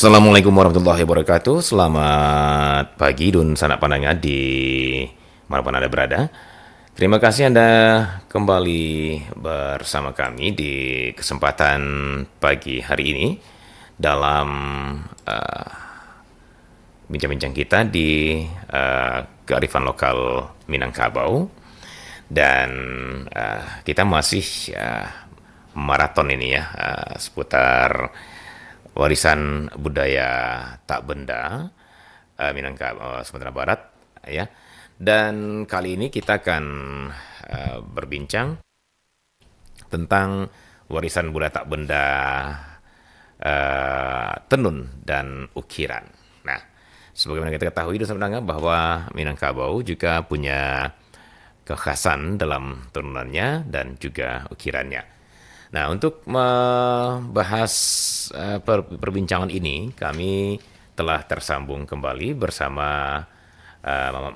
Assalamualaikum warahmatullahi wabarakatuh. Selamat pagi dan sanak pandangan di manapun Anda berada. Terima kasih Anda kembali bersama kami di kesempatan pagi hari ini dalam uh, bincang-bincang kita di kearifan lokal Minangkabau. Dan kita masih maraton ini ya, seputar warisan budaya tak benda Minangkabau Sumatera Barat ya. Dan kali ini kita akan berbincang tentang warisan budaya tak benda tenun dan ukiran. Nah, sebagaimana kita ketahui dan sebenarnya bahwa Minangkabau juga punya kekhasan dalam tenunannya dan juga ukirannya. Nah, untuk membahas perbincangan ini, kami telah tersambung kembali bersama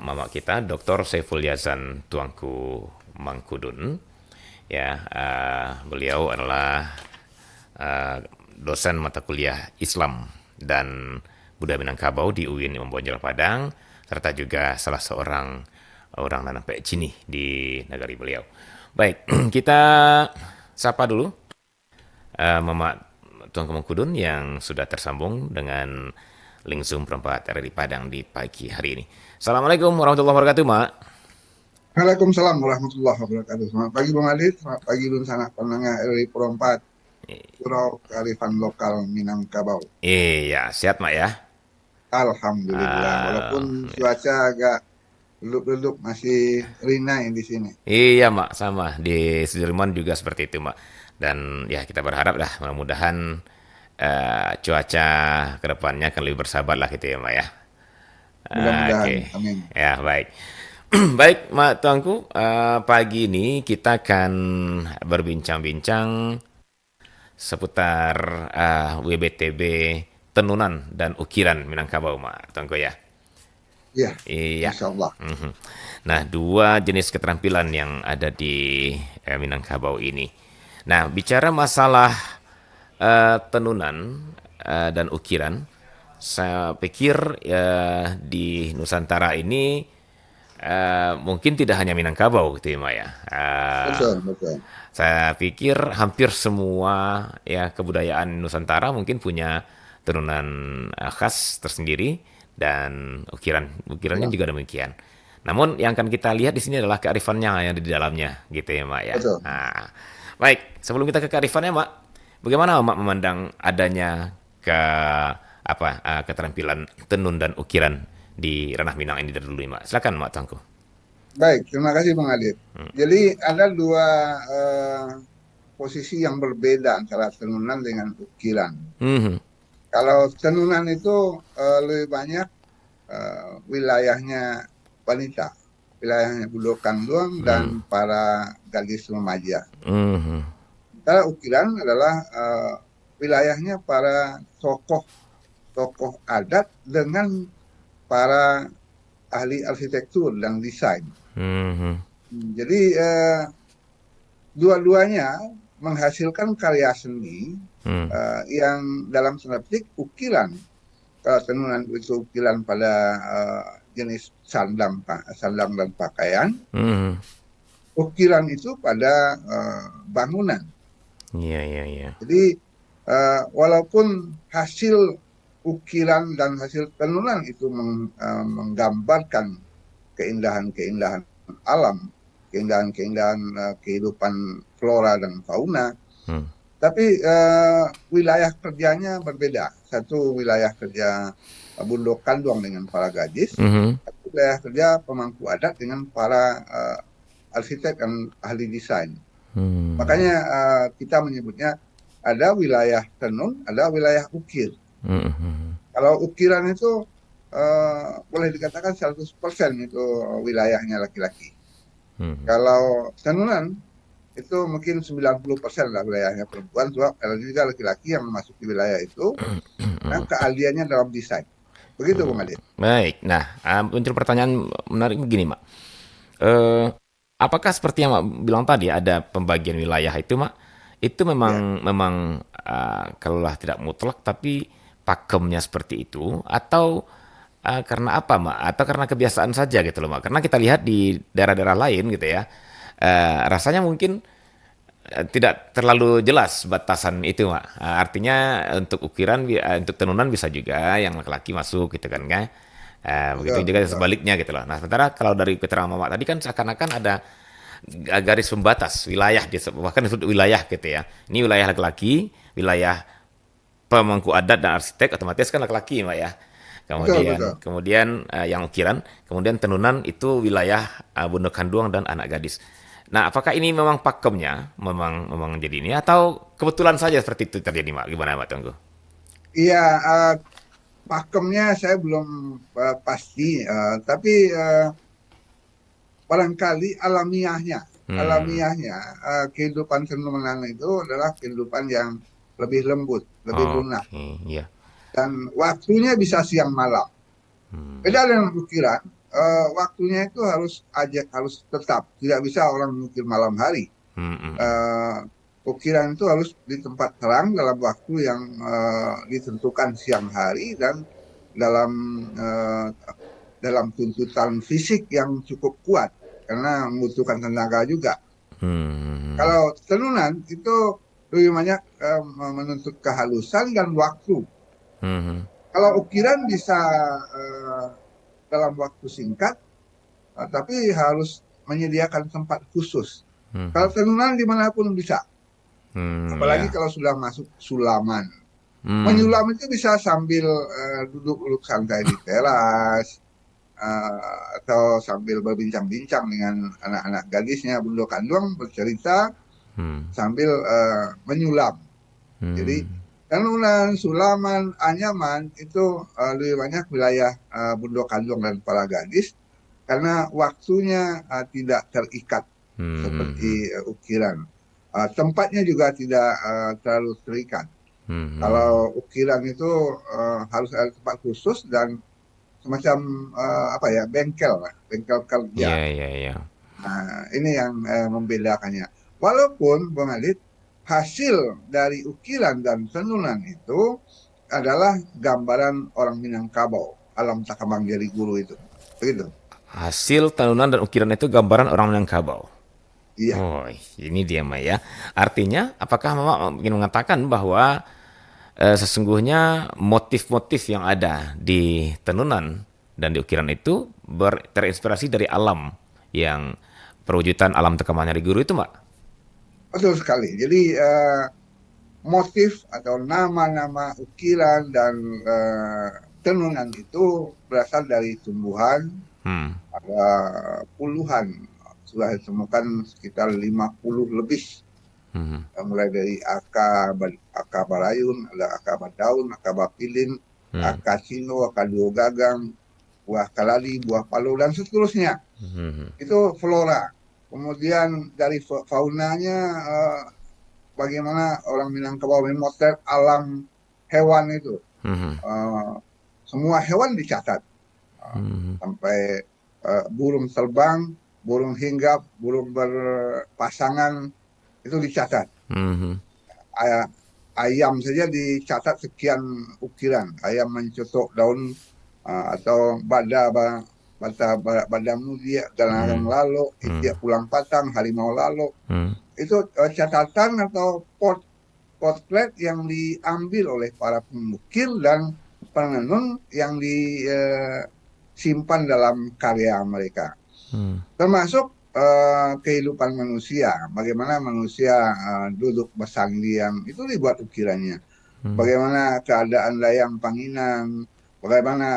mama kita, Dr. Saiful Yazan Tuanku Mangkudun. Ya, beliau adalah dosen mata kuliah Islam dan Budaya Minangkabau di UIN Imam Bonjol Padang, serta juga salah seorang orang nanam pek cini di negari beliau. Baik, kita sapa dulu Mama Tuan Kemangkudun yang sudah tersambung dengan link Zoom perempat RRI Padang di pagi hari ini. Assalamualaikum warahmatullahi wabarakatuh, Mak. Waalaikumsalam warahmatullahi wabarakatuh. Selamat pagi Bang Adit, selamat pagi Lun Sanak Pendengar RRI Perempat, Surau Kearifan Lokal Minangkabau. Iya, sehat, Mak ya? Alhamdulillah, walaupun cuaca agak redup-redup masih rinai di sini. Iya, Mak, sama. Di Sudirman juga seperti itu, Mak. Dan ya kita berharap lah mudah-mudahan cuaca ke depannya akan lebih bersahabat lah gitu ya, Mak ya. Mudah-mudahan, Oke, amin. ya baik. Baik, Mak Tuanku, pagi ini kita akan berbincang-bincang seputar WBTB tenunan dan ukiran Minangkabau, Mak Tuanku ya. Ya, Iya. Insya Allah. Mhm. Nah, dua jenis keterampilan yang ada di Minangkabau ini. Nah, bicara masalah tenunan dan ukiran, saya pikir di Nusantara ini mungkin tidak hanya Minangkabau gitu ya, Maya. Betul, betul. Saya pikir hampir semua ya kebudayaan Nusantara mungkin punya tenunan khas tersendiri dan ukirannya Ya, juga demikian. Namun yang akan kita lihat di sini adalah kearifannya yang ada di dalamnya gitu ya, Mak ya. betul. Nah, baik, sebelum kita ke kearifannya, Mak, bagaimana Mak memandang adanya keterampilan tenun dan ukiran di ranah Minang ini dari dulu, Mak? Silakan, Mak Tangku. Baik, terima kasih Bang Adit. Jadi ada dua posisi yang berbeda antara tenunan dengan ukiran. Mhm. Kalau tenunan itu lebih banyak wilayahnya wanita, wilayahnya budokan doang dan para gadis remaja. Mhm. Sementara ukiran adalah wilayahnya para tokoh adat dengan para ahli arsitektur dan desain. Mhm. Jadi dua-duanya menghasilkan karya seni Mhm. yang dalam tanda petik ukiran. Kalau tenunan itu ukiran pada jenis sandang dan pakaian, Mhm. ukiran itu pada bangunan. Iya, iya, iya. Jadi walaupun hasil ukiran dan hasil tenunan itu menggambarkan keindahan-keindahan alam, keindahan-keindahan kehidupan flora dan fauna, Hmm. tapi wilayah kerjanya berbeda. Satu wilayah kerja Bundo Kanduang dengan para gadis, Mhm. satu wilayah kerja pemangku adat dengan para arsitek dan ahli desain. Hmm. Makanya kita menyebutnya ada wilayah tenun, ada wilayah ukir. Mhm. Kalau ukiran itu boleh dikatakan 100% itu wilayahnya laki-laki. Mhm. Kalau tenunan itu mungkin 90% lah wilayahnya perempuan, sebab ada juga laki-laki yang memasuki wilayah itu karena keahliannya dalam desain. Begitu Bung Adit. Baik. Nah, muncul pertanyaan menarik begini, Mak. Eh, apakah seperti yang Mak bilang tadi ada pembagian wilayah itu, Mak? Itu Ya, memang kalaulah tidak mutlak tapi pakemnya seperti itu, atau karena apa, Mak? Atau karena kebiasaan saja gitu loh, Mak? Karena kita lihat di daerah-daerah lain gitu ya, rasanya mungkin tidak terlalu jelas batasan itu, Mak. Artinya untuk ukiran, untuk tenunan bisa juga yang laki-laki masuk gitu kan, kan? Begitu Betul, juga betul. sebaliknya gitu loh. Nah, sementara kalau dari keterangan Mama tadi kan seakan-akan ada garis pembatas wilayah, bahkan disebut wilayah gitu ya. Ini wilayah laki-laki, wilayah pemangku adat dan arsitek otomatis kan laki-laki, Mbak ya. Betul, Kemudian betul. kemudian yang ukiran, kemudian tenunan itu wilayah Bunda Kanduang dan anak gadis. Nah, apakah ini memang pakemnya, memang jadi ini, atau kebetulan saja seperti itu terjadi, Mak? Gimana, Mak Tunggu? Iya, pakemnya saya belum pasti, tapi barangkali Hmm, alamiahnya kehidupan fenomenal itu adalah kehidupan yang lebih lembut, lebih lunak, oke, ya. dan waktunya bisa siang malam. Hmm, Beda dengan ukiran, waktunya itu harus tetap, tidak bisa orang mengukir malam hari. hmm, hmm, hmm. Eh, Ukiran itu harus di tempat terang dalam waktu yang ditentukan siang hari dan dalam eh, dalam tuntutan fisik yang cukup kuat karena membutuhkan tenaga juga. Hmm, Kalau tenunan itu lebih banyak menuntut kehalusan dan waktu. hmm, Kalau ukiran bisa eh, dalam waktu singkat, tapi harus menyediakan tempat khusus. Kalau hmm, tenunan dimanapun bisa, apalagi ya. kalau sudah masuk sulaman. Hmm, Menyulam itu bisa sambil duduk-duduk santai di teras, atau sambil berbincang-bincang dengan anak-anak gadisnya Bundo Kandung, bercerita hmm, sambil menyulam. Jadi hmm, tenunan, sulaman, anyaman itu lebih banyak wilayah Bundo Kandung dan para gadis karena waktunya tidak terikat hmm, seperti ukiran. Tempatnya juga tidak terlalu terikat. hmm. Kalau ukiran itu harus ada tempat khusus dan semacam apa ya, bengkel kerja. Iya, iya, iya. Nah, ini yang membedakannya. Walaupun Bang Adit, hasil dari ukiran dan tenunan itu adalah gambaran orang Minangkabau, alam takabang jadi guru itu. Begitu. Hasil tenunan dan ukiran itu gambaran orang Minangkabau. Iya, Oh, ini dia, Maya. Ya. Artinya, apakah Mama ingin mengatakan bahwa sesungguhnya motif-motif yang ada di tenunan dan di ukiran itu terinspirasi dari alam yang perwujudan alam tekaman dari guru itu, Mbak? betul sekali. Jadi motif atau nama-nama ukiran dan tenunan itu berasal dari tumbuhan. Hmm, Ada puluhan, sudah ditemukan sekitar 50 lebih. hmm, Mulai dari aka barayun, ada aka badaun, aka bapilin, hmm, aka sino, aka gagang, buah kalali, buah palau, dan seterusnya. hmm, Itu flora. Kemudian dari faunanya, bagaimana orang Minangkabau memotret alam hewan itu. hmm, Eh, Semua hewan dicatat. hmm, Sampai burung terbang, burung hinggap, burung berpasangan, itu dicatat. hmm, Ayam saja dicatat sekian ukiran. Ayam mencetok daun atau badamu dia galang hmm, lalu, hmm, itiak pulang patang, harimau lalu. hmm, Itu catatan atau potret yang diambil oleh para pemukir dan penenun yang disimpan dalam karya mereka. hmm, Termasuk kehidupan manusia, bagaimana manusia duduk bersanding, itu dibuat ukirannya. hmm, Bagaimana keadaan layang Panginan, bagaimana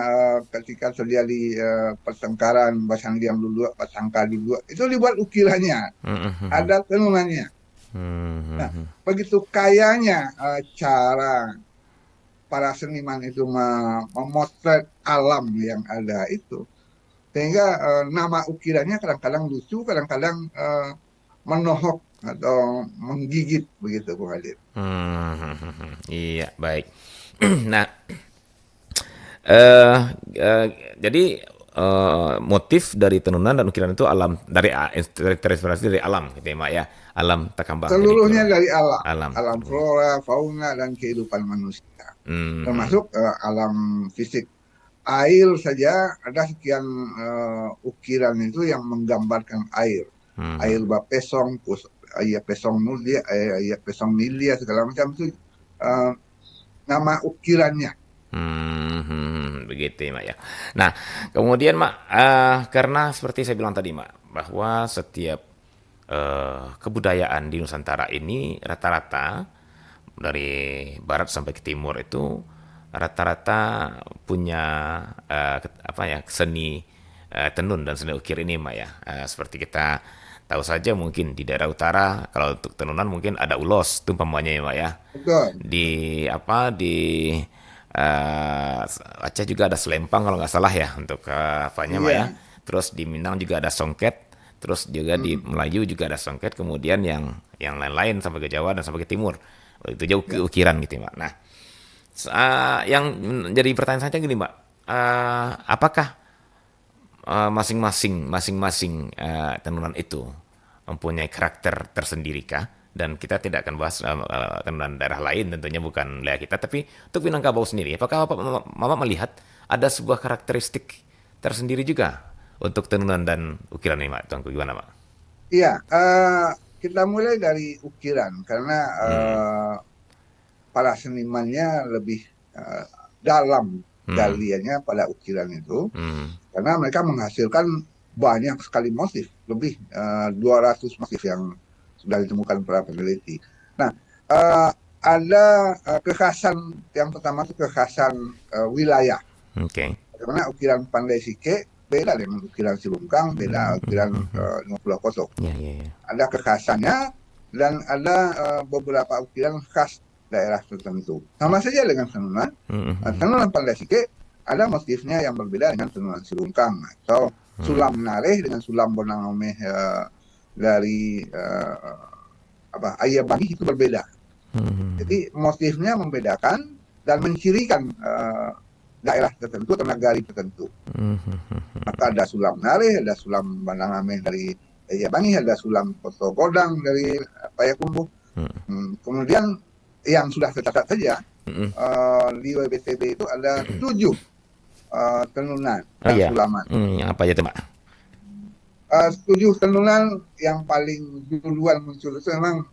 ketika terjadi pertengkaran Basandiam dulu, Pasangka dulu, itu dibuat ukirannya, hmm, hmm, ada tenunannya. hmm, Nah, hmm. begitu kayanya cara para seniman itu memotret alam yang ada itu, sehingga nama ukirannya kadang-kadang lucu, kadang-kadang menohok atau menggigit begitu, Bung Hadir. Iya, baik. Nah, eh eh, jadi motif dari tenunan dan ukiran itu alam terinspirasi dari alam gitu ya Mak ya. Alam Takambang jadi Seluruhnya kurang dari alam, alam. alam flora, fauna, dan kehidupan manusia, Hmm. termasuk alam fisik. Air saja ada sekian ukiran itu yang menggambarkan air. Air Hmm. bapesong, air pesong mulia, air pesong milia, segala macam itu eh, nama ukirannya. Begitu ya, Mak ya. Nah, kemudian Mak, karena seperti saya bilang tadi Mak, bahwa setiap kebudayaan di Nusantara ini rata-rata dari barat sampai ke timur itu rata-rata punya apa ya seni tenun dan seni ukir ini Mak ya. Seperti kita tahu saja mungkin di daerah utara kalau untuk tenunan mungkin ada ulos itu umpamanya ya Mak ya. Betul. Di apa di Aceh juga ada selempang kalau nggak salah ya untuk apanya Mak ya. Iya. Terus di Minang juga ada songket. Terus juga di Mm, Melayu juga ada songket. Kemudian yang lain-lain sampai ke Jawa dan sampai ke Timur itu jauh ya. ukiran gitu Mbak. Nah, yang jadi pertanyaan saya gini Mbak, apakah masing-masing tenunan itu mempunyai karakter tersendiri kah? Dan kita tidak akan bahas tenunan daerah lain tentunya bukan wilayah kita, tapi untuk Minangkabau sendiri, apakah Mama melihat ada sebuah karakteristik tersendiri juga untuk tenunan dan ukiran ini, Mak? Tuanku gimana, Mak? Iya, kita mulai dari ukiran karena Hmm, para senimannya lebih eh, dalam hmm, galiannya pada ukiran itu hmm, karena mereka menghasilkan banyak sekali motif, lebih 200 motif yang sudah ditemukan para peneliti. Nah, eh, ada kekhasan yang pertama itu kekhasan wilayah. oke. Okay. Karena ukiran Pandai Sike beda dengan ukiran Silungkang, beda ukiran Lima Pulau Koso. Ya, ya, ya. Ada kekhasannya dan ada beberapa ukiran khas daerah tertentu. Sama saja dengan tenunan. Hmm, hmm, Tenunan Pandai Sike ada motifnya yang berbeda dengan tenunan Silungkang atau sulam Nareh dengan sulam Bonangomeh dari apa Ayah Bagi itu berbeda. Jadi motifnya membedakan dan mencirikan daerah tertentu atau nagari tertentu. Maka ada sulam Nareh, ada sulam Bonangomeh dari Ayah Bagi, ada sulam Koto Godang dari Payakumbuh. Kemudian yang sudah tercatat saja hmm. di WBTB itu ada 7 tenunan Oh dan iya. sulaman. Yang apa aja tuh, Mak? 7 tenunan yang paling duluan muncul itu memang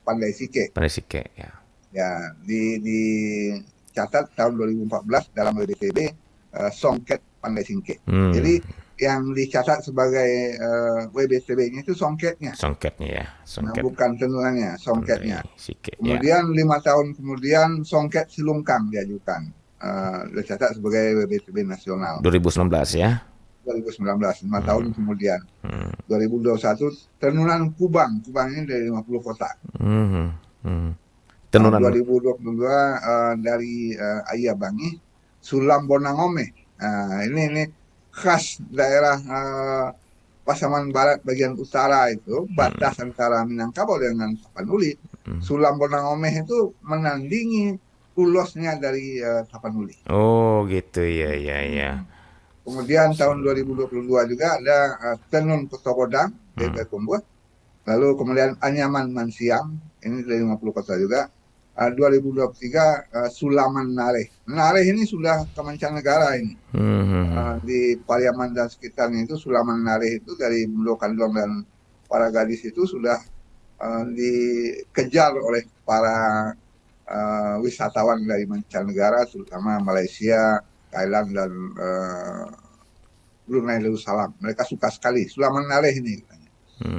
Pandai Sike. Panesike, ya. Ya, dicatat tahun 2014 dalam WBTB Songket Pandai Sike. Hmm, Jadi yang dicatat sebagai WBTB-nya itu songketnya, songketnya ya, nah, songket bukan tenunannya, songketnya. Pandai Sike, ya. Kemudian 5 tahun kemudian songket Silungkang diajukan, dicatat sebagai WBTB nasional. 2019 ya. 2019, 5 tahun kemudian. 2021 tenunan Kubang, Kubang ini dari 50 kota. Hmm, hmm. Tenunan. 2022 dari Ayah Bangi, Sulam Bonangome. Nah, ini khas daerah Pasaman Barat bagian utara itu, batas antara Minangkabau dengan Tapanuli. Sulam Bonangome itu menandingi ulosnya dari Tapanuli. Oh gitu ya, ya, ya. Kemudian tahun 2022 juga ada Tenun Kotokodang dari Payakumbuh. Lalu kemudian Anyaman Mansiang, ini dari 50 kota juga. 2023 Sulaman Nareh. Nareh ini sudah ke mancanegara ini. Hmm, Di Pariaman dan sekitarnya itu Sulaman Nareh itu dari Bundo Kandong dan para gadis itu sudah dikejar oleh para wisatawan dari mancanegara, terutama Malaysia, Thailand, dan Brunei Darussalam. Mereka suka sekali Sulaman Nareh ini.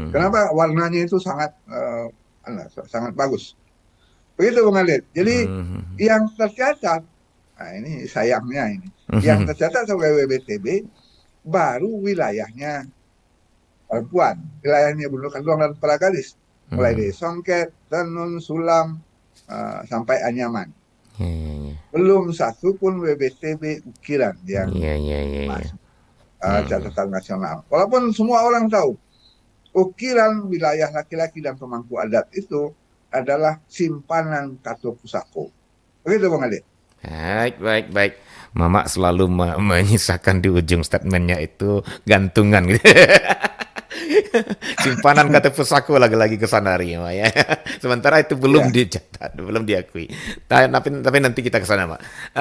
Kenapa? Warnanya itu sangat bagus. Begitu Bung Alit. Jadi yang tercatat, nah ini sayangnya ini, yang tercatat sebagai WBTB baru wilayahnya perempuan, wilayahnya Bundo Kandung dan para gadis, mulai dari Songket, Tenun, Sulam, sampai Anyaman. ya, ya, ya. Belum satu pun WBTB ukiran yang Iya, iya, iya, iya. masuk catatan nasional. Walaupun semua orang tahu ukiran wilayah laki-laki dan pemangku adat itu adalah simpanan Kato Pusako. Begitu Bang Ade. Baik, baik, baik. Mama selalu menyisakan di ujung statementnya itu gantungan gitu. Simpanan kata pusako lagi-lagi ke sana hari Mak ya. Sementara itu belum Ya, dicatat, belum diakui. Tapi nanti kita ke sana Mak.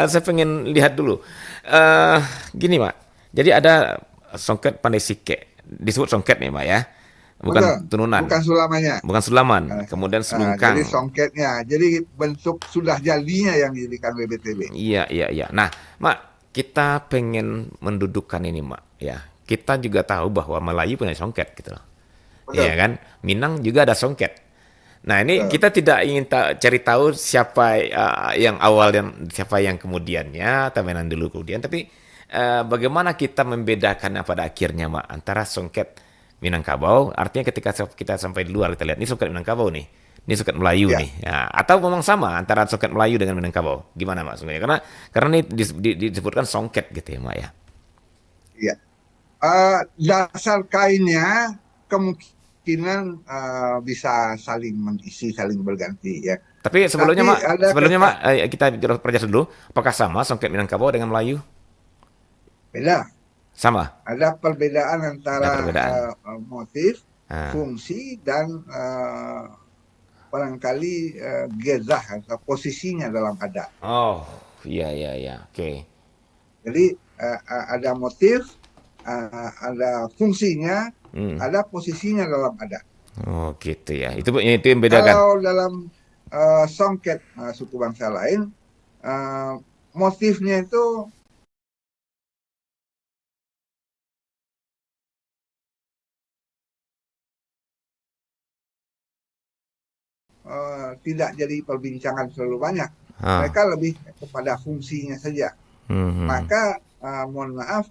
Saya pengen lihat dulu. Gini Mak. Jadi ada songket pandai sike. Disebut songket nih Mak ya. betul. Bukan turunan, Bukan sulamanya. bukan sulaman. Eh, Kemudian jadi selungkang. songketnya, jadi bentuk sudah jadinya yang dijadikan WBTB. Iya, iya, iya. Nah, Mak, kita pengen mendudukkan ini, Mak. Ya, kita juga tahu bahwa Melayu punya songket gitu loh. Iya Betul. kan? Minang juga ada songket. Nah, ini Betul. kita tidak ingin cari tahu siapa yang awal dan siapa yang kemudiannya, atau mainan dulu kemudian, tapi bagaimana kita membedakannya pada akhirnya, Mak, antara songket Minangkabau, artinya ketika kita sampai di luar kita lihat ini songket Minangkabau nih. Ini songket Melayu Ya, nih. Ya, atau memang sama antara songket Melayu dengan Minangkabau. Gimana, Mak, sebenarnya? Karena ini disebutkan songket gitu ya, Mak ya. ya. Dasar kainnya kemungkinan bisa saling mengisi, saling berganti ya. Tapi sebelumnya, Tapi Mak, ada kita perjelas dulu, apakah sama songket Minangkabau dengan Melayu? beda, Sama. ada perbedaan Ada antara perbedaan. motif, Ah. fungsi dan barangkali gezah atau posisinya dalam adat. Oh, iya, iya, iya. Oke. Jadi ada motif, ada fungsinya, Hmm. ada posisinya dalam adat. Oh, gitu ya. Itu yang bedakan. Kalau dalam songket suku bangsa lain, uh, motifnya itu tidak jadi perbincangan terlalu banyak. Ah. Mereka lebih kepada fungsinya saja. Hmm, hmm. Maka mohon maaf,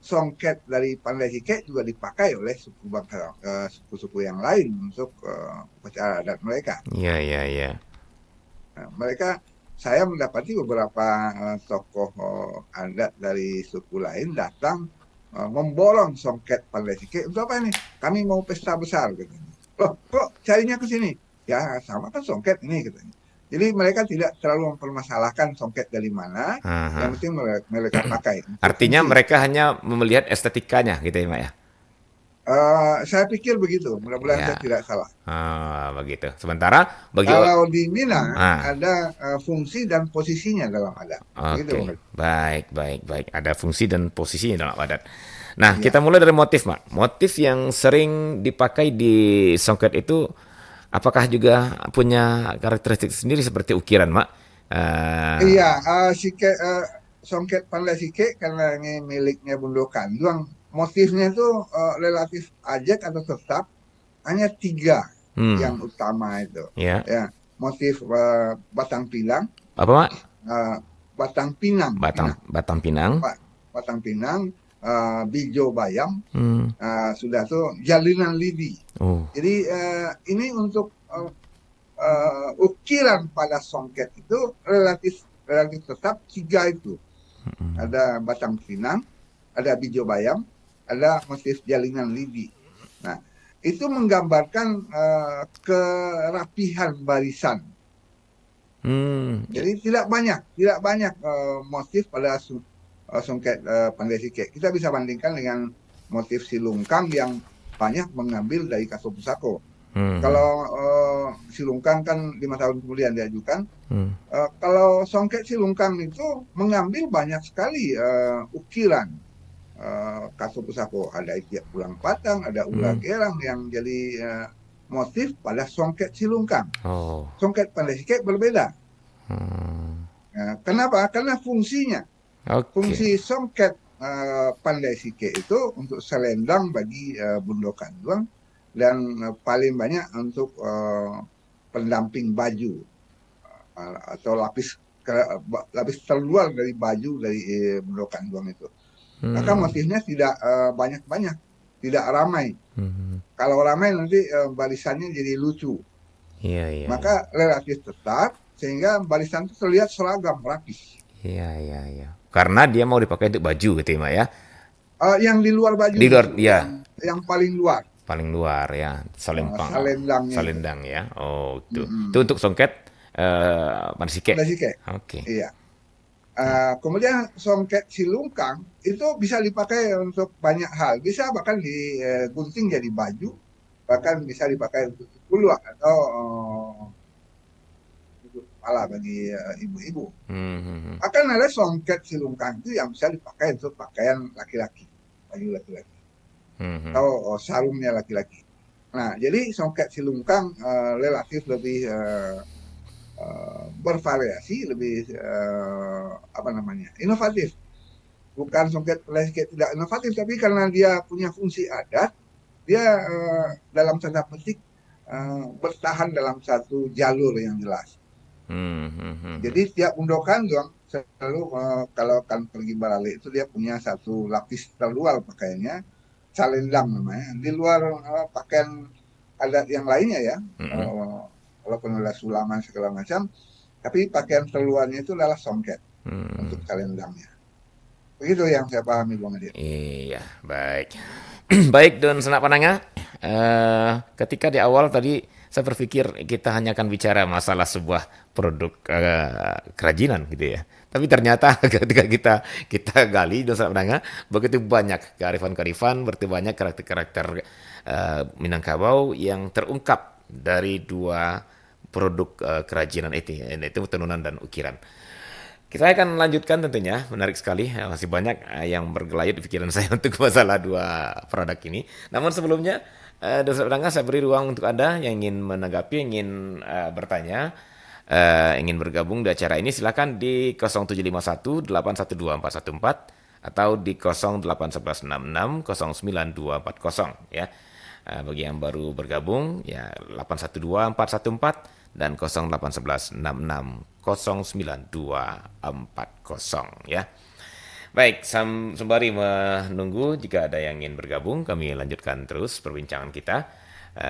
songket dari Pandai Sike juga dipakai oleh suku bangsa suku-suku yang lain untuk upacara adat mereka. Iya, iya, iya. Mereka, saya mendapati beberapa tokoh adat dari suku lain datang memborong songket Pandai Sike untuk apa ini? Kami mau pesta besar katanya. Loh, kok carinya ke sini? Ya sama kan songket ini katanya. Jadi mereka tidak terlalu mempermasalahkan songket dari mana, yang Aha. penting mereka pakai untuk Artinya fungsi. mereka hanya melihat estetikanya gitu ya, Mak ya. Saya pikir begitu, mudah-mudahan saya Ya. tidak salah. Begitu. Sementara bagi Kalau di Minang ah, ada fungsi dan posisinya dalam adat. Begitu, oke. Bang. Baik, baik, baik. Ada fungsi dan posisinya dalam adat. Nah, Ya. kita mulai dari motif, Mak. Motif yang sering dipakai di songket itu apakah juga punya karakteristik sendiri seperti ukiran, Mak? Iya, sike, songket Pandai Sike karena ini miliknya Bundokan. Doang motifnya itu relatif ajak atau tetap, hanya tiga Hmm, yang utama itu. ya. Ya, motif batang pinang, Apa, Mak? eh, batang pinang, Batang pinang, Batang Pinang. batang pinang, bijo bayam, Hmm. sudah tuh jalinan lidi. Oh. Jadi ini untuk ukiran pada songket itu relatif relatif tetap tiga itu. Ada batang pinang, ada bijo bayam, ada motif jalinan lidi. Nah, itu menggambarkan kerapihan barisan. Hmm. Jadi tidak banyak motif pada songket Pandai Sike. Kita bisa bandingkan dengan motif silungkang yang banyak mengambil dari Kaso Pusako. Hmm. Kalau silungkang kan 5 tahun kemudian diajukan. Hmm. Kalau songket silungkang itu mengambil banyak sekali ukiran Kaso Pusako. Ada istiak pulang patang, ada ular Hmm. gerang yang jadi motif pada songket silungkang. Oh. Songket Pandai Sike berbeda. Hmm. Kenapa? Karena fungsinya. Oke. Fungsi songket Pandai Sike itu untuk selendang bagi Bundokan doang, dan paling banyak untuk pendamping baju atau lapis terluar dari baju dari Bundokan doang itu. Maka Hmm. motifnya tidak banyak-banyak, tidak ramai. Hmm. Kalau ramai nanti barisannya jadi lucu. Iya, iya, iya. Maka relatif tetap sehingga barisan itu terlihat seragam rapi. Iya, iya, iya. Karena dia mau dipakai untuk baju gitu ya, Mak ya. Yang di luar baju Di luar, justru, ya, yang paling luar, paling luar ya, salempang, salendangnya itu. salendang ya. Oh, itu. Itu Mm-mm. untuk songket Pansike. Pandai Sike, Oke. iya. Kemudian songket silungkang itu bisa dipakai untuk banyak hal, bisa bahkan digunting jadi baju, bahkan bisa dipakai untuk kulak atau untuk kepala bagi ibu-ibu. Hmm, hmm, hmm. Akan ada songket silungkang itu yang bisa dipakai untuk pakaian laki-laki, baju laki-laki, Hmm, hmm. atau sarungnya laki-laki. Nah, jadi songket silungkang relatif lebih bervariasi, lebih apa namanya, inovatif. Bukan songket lengket tidak inovatif, tapi karena dia punya fungsi adat, dia dalam tanda petik bertahan dalam satu jalur yang jelas. Hmm, hmm, hmm, hmm. Jadi tiap undokan dong selalu kalau akan pergi barale itu dia punya satu lapis terluar pakaiannya, salendang namanya. Di luar pakaian adat yang lainnya ya, Hmm, uh, walaupun ada sulaman segala macam, tapi pakaian terluarnya itu adalah songket hmm. untuk salendangnya. Begitu yang saya pahami Bang Adit. Iya, baik. Baik, Don Senak Pananga. Ketika di awal tadi saya berpikir kita hanya akan bicara masalah sebuah produk kerajinan gitu ya. Tapi ternyata ketika kita gali Don Senak Pananga, begitu banyak kearifan-kearifan, begitu banyak karakter-karakter Minangkabau yang terungkap dari dua produk kerajinan itu, yaitu tenunan dan ukiran. Kita akan lanjutkan tentunya, menarik sekali. Masih banyak yang bergelayut di pikiran saya untuk masalah dua produk ini. Namun sebelumnya, Dr. Pedangga, saya beri ruang untuk Anda yang ingin menanggapi, ingin bertanya, ingin bergabung di acara ini, silakan di 0751 812 414 atau di 081166 09240 ya. Bagi yang baru bergabung ya 812 414 dan 081166 09240 ya. Baik, sembari menunggu jika ada yang ingin bergabung, kami lanjutkan terus perbincangan kita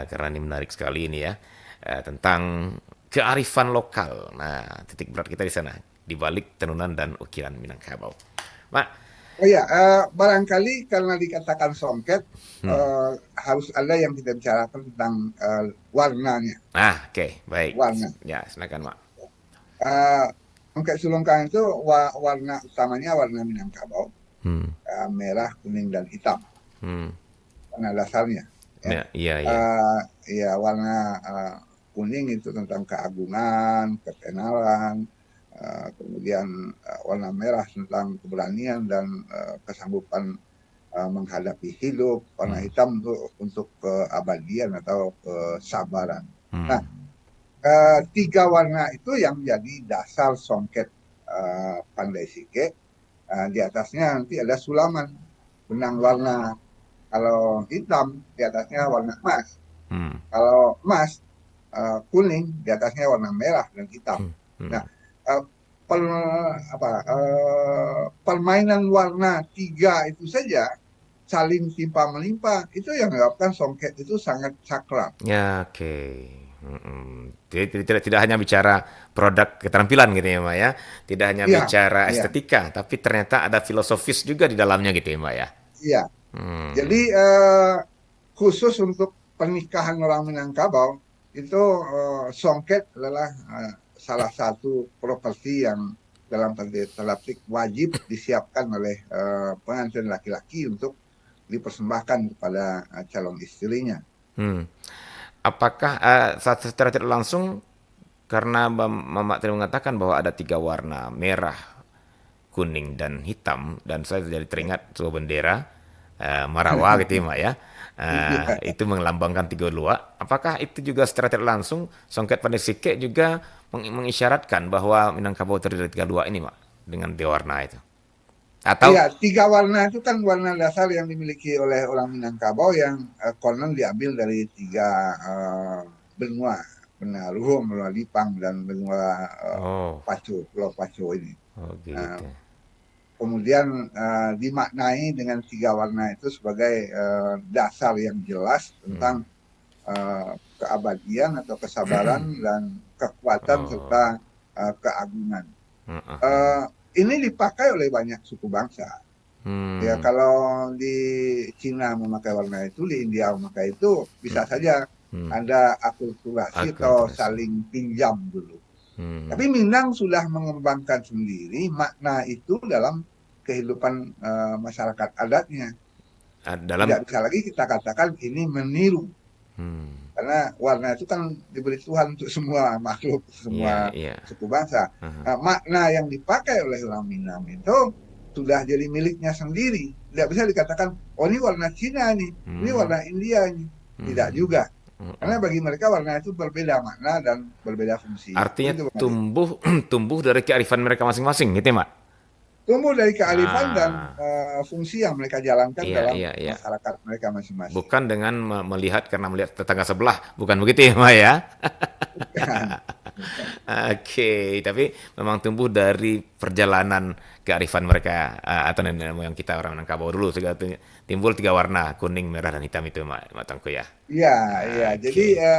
karena ini menarik sekali ini ya tentang kearifan lokal. Nah, titik berat kita di sana di balik tenunan dan ukiran Minangkabau. Mak, Oh ya, barangkali karena dikatakan songket, hmm. harus ada yang kita bicarakan tentang warnanya. Oke, baik. Warna. Ya, silakan, Mak. Uh, Songket sulungkang itu warna utamanya warna Minangkabau, Hmm. merah, kuning, dan hitam. Hmm. Warna dasarnya. Ya, Ya, iya, iya. ya warna kuning itu tentang keagungan, ketenaran, kemudian warna merah tentang keberanian dan kesanggupan menghadapi hidup, warna Hmm. hitam untuk keabadian atau kesabaran. Nah, Hmm. tiga warna itu yang menjadi dasar songket Pandai Sike. Di atasnya nanti ada sulaman benang warna. Kalau hitam di atasnya warna emas. Hmm. Kalau emas kuning di atasnya warna merah dan hitam. Hmm. Nah, Hmm. uh, per, permainan warna tiga itu saja saling timpa melimpa itu yang menyebabkan songket itu sangat sakral. Ya, oke. Mm-mm. Jadi tidak hanya bicara produk keterampilan gitu ya, Mbak ya. Tidak hanya Iya, bicara iya, estetika, tapi ternyata ada filosofis juga di dalamnya gitu ya, Mbak ya. iya. Hmm. Jadi khusus untuk pernikahan orang Minangkabau itu songket adalah salah satu properti yang dalam tanda petik wajib disiapkan oleh pengantin laki-laki untuk dipersembahkan kepada calon istrinya. Hmm. Apakah secara tidak langsung karena Mama tadi mengatakan bahwa ada tiga warna, merah, kuning, dan hitam, dan saya jadi teringat sebuah bendera Marawa gitu ya, Mak ya. Iya, Itu melambangkan tiga lua. Apakah itu juga secara tidak langsung Songket Pandai Sike juga mengisyaratkan bahwa Minangkabau terdiri dari tiga lua ini, Mak, dengan tiga warna itu? Atau iya, tiga warna itu kan warna dasar yang dimiliki oleh orang Minangkabau yang konon diambil dari tiga benua, benua Luhur, benua Lipang, dan benua oh, Pacu, Pulau Pacu ini. oh Nah, gitu. kemudian dimaknai dengan tiga warna itu sebagai dasar yang jelas tentang Hmm. keabadian atau kesabaran dan kekuatan Oh. serta keagungan. Heeh. Uh, ini dipakai oleh banyak suku bangsa. Ya Hmm. kalau di Cina memakai warna itu, di India memakai itu, Hmm. bisa saja Hmm. ada akulturasi atau Akulturasi. saling pinjam dulu. Tapi Minang sudah mengembangkan sendiri makna itu dalam kehidupan masyarakat adatnya. Dalam Tidak bisa lagi kita katakan ini meniru. Karena warna itu kan diberi Tuhan untuk semua makhluk, iya, semua iya. suku bangsa. Nah, makna yang dipakai oleh orang Minang itu sudah jadi miliknya sendiri. Tidak bisa dikatakan, oh ini warna Cina nih, ini warna India nih. Tidak juga. Karena bagi mereka warna itu berbeda makna dan berbeda fungsi. Artinya Itu Bang Adi. tumbuh dari kearifan mereka masing-masing gitu ya, Mak? Tumbuh dari kearifan dan Ah, fungsi yang mereka jalankan iya, dalam iya, iya. masyarakat mereka masing-masing. Bukan dengan melihat karena melihat tetangga sebelah, bukan begitu ya, Mak ya? Bukan. Oke, tapi memang tumbuh dari perjalanan kearifan mereka atau nenek moyang kita orang Minangkabau dulu timbul tiga warna kuning, merah dan hitam itu Mak Tengku ya. Iya, iya. Jadi Oke.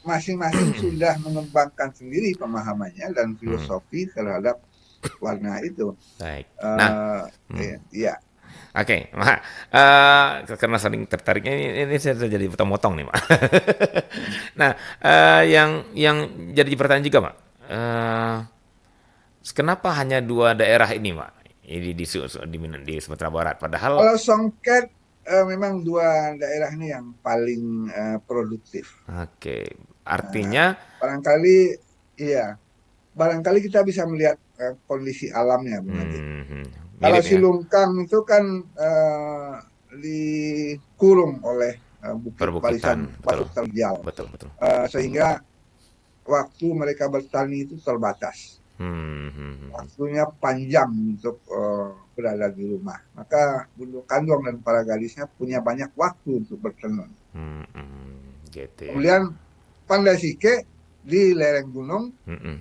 masing-masing sudah mengembangkan sendiri pemahamannya dan filosofi terhadap warna itu. Baik. Nah, Eh, iya, oke, Mak. Karena saling tertariknya ini saya jadi potong-potong nih, Mak. Nah, yang jadi pertanyaan juga, Mak. Kenapa hanya dua daerah ini, Mak? Ini di Sumatera Barat. Padahal, kalau Songket memang dua daerah ini yang paling produktif. oke, Nah, artinya, barangkali, iya, barangkali kita bisa melihat kondisi alamnya, Bung Adi. hmm, Kalau mirip ya. Silungkang itu kan dikurung oleh bukit barisan Perbukitan, betul, batu terjal, betul, betul. sehingga waktu mereka bertani itu terbatas. Hmm, hmm, hmm, Waktunya panjang untuk berada di rumah. Maka Bunda Kandung dan para gadisnya punya banyak waktu untuk bertenun. gitu ya. Kemudian Pandai Sike di lereng gunung Hmm, hmm,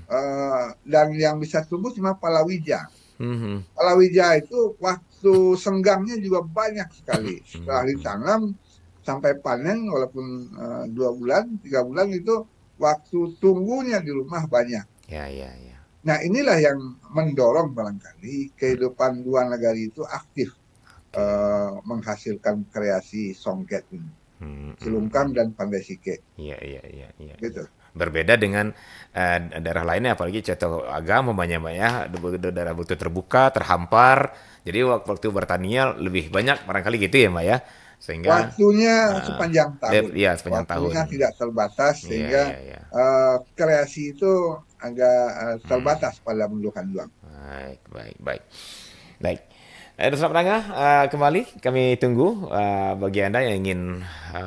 dan yang bisa tumbuh cuma palawija. hmm, hmm, Palawija itu waktu senggangnya juga banyak sekali. Setelah ditanam sampai panen walaupun 2 bulan, 3 bulan itu waktu tunggunya di rumah banyak. ya, ya, ya. Nah, inilah yang mendorong barangkali kehidupan dua negari itu aktif Oke. menghasilkan kreasi Songket ini, Hmm, hmm, Silungkang dan Pandai Sike, iya, iya, iya, iya, iya. gitu. Berbeda dengan daerah lainnya, apalagi contoh agama banyak ya, daerah betul terbuka, terhampar. Jadi waktu bertaninya lebih banyak, barangkali gitu ya, Mbak ya. Sehingga Waktunya sepanjang tahun, ya sepanjang tahun. waktunya tidak terbatas Iya, sehingga iya, iya. kreasi itu agak terbatas pada Mundukan Duang. Baik, baik, baik. Baik. Selamat pendengar, kembali kami tunggu bagi Anda yang ingin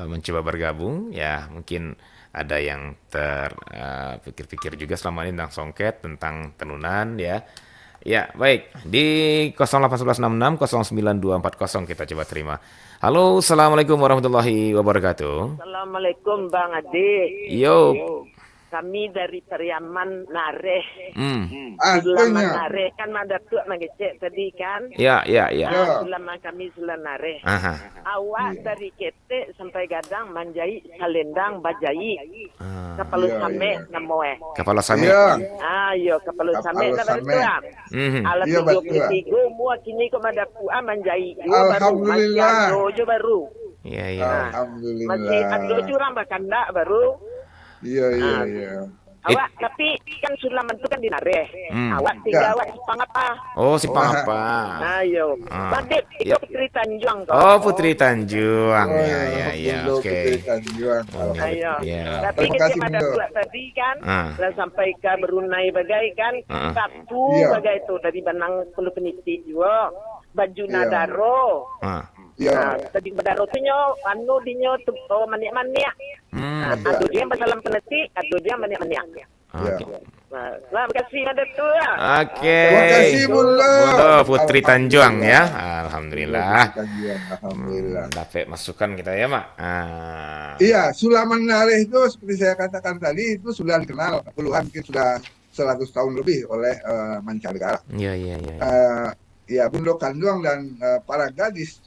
mencoba bergabung, ya mungkin ada yang terpikir-pikir juga selama ini tentang songket, tentang tenunan, ya. Ya, baik. Di 08166092240 kita coba terima. Halo, Assalamualaikum warahmatullahi wabarakatuh. Assalamualaikum Bang Ade. Yo. Kami dari Pariaman Nareh. Sulaman Artinya, Nareh kan ada tuh mengecek tadi kan. Ya, ya, ya. ya, Sulaman kami Sulan Nareh. Aha. Awak dari Kete sampai Gadang Manjai Salendang Bajai. Kapal iya, Same iya. namoe. Kepala Sami. Iya, Ayo kapal Same Kapal na baru Same. tu am. Mhm. Ala Iya, betul. 33 mua kini ko madaku Manjai. Dua baru masih Alhamdulillah. ado baru. Iya, iya. Masih ado Alhamdulillah. curang bakanda baru. Iya, iya, iya. Awak tapi kan Sulaman itu kan di Nareh. Awak Ya. tinggal awak Jepang apa? Oh, si apa? Ayo. Badit itu Ya. Putri Tanjung kok. Oh, Putri Tanjuang. Oh, Ya, ya, ya. Bundo Oke. Putri Tanjuang. Ayo. Ya. Tapi Terima kita kasih, ada Bundo. buat tadi kan, Ah. dan sampai ke Brunei bagai kan, satu Iya. bagai itu dari Banang perlu peniti juga, baju Iya. nadaro. Ah. Ya, Tadi badaro tu nyo, anu dinyo tu maniak-maniak. Adu dia masalah peneti, adu dia maniak-maniak. ya. Terima kasih ada tu. Oke. Terima kasih, Bundo. Bundo Putri Tanjuang ya. Putri Alhamdulillah. Tanjuang. Alhamdulillah. Dapat masukan kita ya, Mak. Iya, Sulaman Nareh itu seperti saya katakan tadi itu sudah dikenal puluhan, mungkin sudah 100 tahun lebih oleh mancanegara. Iya, iya, iya. Ya, Bundo Kanduang dan para gadis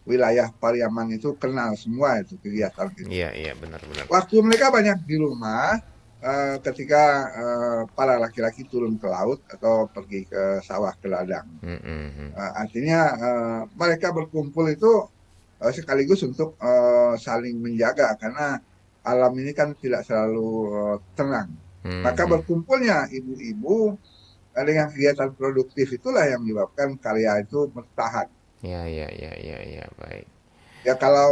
wilayah Pariaman itu kenal semua itu kegiatan itu. Iya, iya, benar-benar. Waktu mereka banyak di rumah ketika para laki-laki turun ke laut atau pergi ke sawah ke ladang. Artinya mereka berkumpul itu sekaligus untuk saling menjaga karena alam ini kan tidak selalu tenang. Maka Hmm. berkumpulnya ibu-ibu dengan kegiatan produktif itulah yang menyebabkan karya itu bertahan. Ya, ya, ya, ya, ya, baik. Ya kalau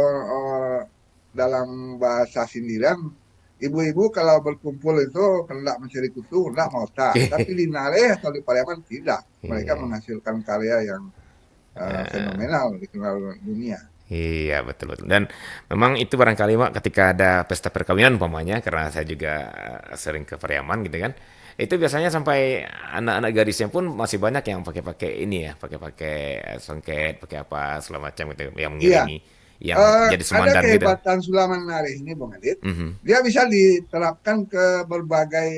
dalam bahasa sindiran, ibu-ibu kalau berkumpul itu hendak mencari kutu, hendak mauta. Tapi di Nare atau di Pariaman tidak. Mereka Iya. menghasilkan karya yang Eh, fenomenal dikenal dunia. Iya, betul betul. Dan memang itu barangkali Mak ketika ada pesta perkawinan umpamanya, karena saya juga sering ke Pariaman gitu kan. Itu biasanya sampai anak-anak gadisnya pun masih banyak yang pakai-pakai ini ya, pakai-pakai songket, pakai apa segala macam gitu yang Iya, mengiringi, yang jadi ada semandan gitu. kehebatan Sulaman Nare ini, Bung Adit. Mhm. Dia bisa diterapkan ke berbagai